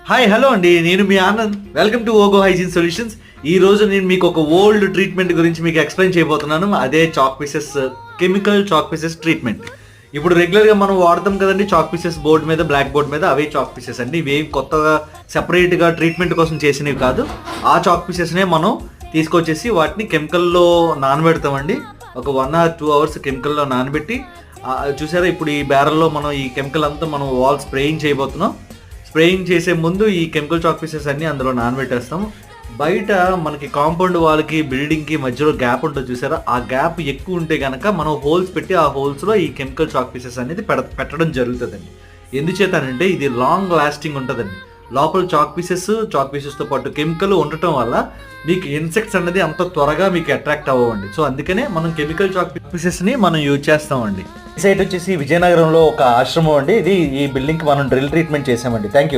Hi hello అండి, నేను మీ Anand. Welcome to Ogo hygiene solutions. ఈ రోజు నేను మీకు ఒక ఓల్డ్ ట్రీట్మెంట్ గురించి మీకు ఎక్స్ప్లెయిన్ చేయబోతున్నాను. అదే chalk pieces, chemical chalk pieces treatment. ఇప్పుడు రెగ్యులర్గా మనం వాడతాం కదండి చాక్ పీసెస్, బోర్డు మీద, బ్లాక్ బోర్డ్ మీద. అవే చాక్ పీసెస్ అండి. ఇవేం కొత్తగా సెపరేట్గా ట్రీట్మెంట్ కోసం చేసినవి కాదు. ఆ చాక్ పీసెస్నే మనం తీసుకొచ్చేసి వాటిని కెమికల్లో నానబెడతామండి. ఒక 1 or 2 hours కెమికల్లో నానబెట్టి, చూసారా ఇప్పుడు ఈ బ్యారల్లో మనం ఈ కెమికల్ అంతా మనం వాల్ స్ప్రేయింగ్ చేయబోతున్నాం. స్ప్రేయింగ్ చేసే ముందు ఈ కెమికల్ చాక్ పీసెస్ అన్ని అందులో నానబెట్టేస్తాం. బయట మనకి కాంపౌండ్ వాళ్ళకి, బిల్డింగ్కి మధ్యలో గ్యాప్ ఉంటుంది చూసారా, ఆ గ్యాప్ ఎక్కువ ఉంటే కనుక మనం హోల్స్ పెట్టి ఆ హోల్స్లో ఈ కెమికల్ చాక్ పీసెస్ అనేది పెట్టడం జరుగుతుందండి. ఎందుచేతనంటే ఇది లాంగ్ లాస్టింగ్ ఉంటుందండి. లోపల చాక్ పీసెస్తో పాటు కెమికల్ ఉండటం వల్ల మీకు ఇన్సెక్ట్స్ అనేది అంత త్వరగా మీకు అట్రాక్ట్ అవ్వండి. సో అందుకనే మనం కెమికల్ చాక్ పీసెస్ని మనం యూజ్ చేస్తామండి. ఈ సైట్ వచ్చేసి విజయనగరంలో ఒక ఆశ్రమం అండి. ఇది ఈ బిల్డింగ్కి మనం డ్రిల్ ట్రీట్మెంట్ చేసామండి. Thank you.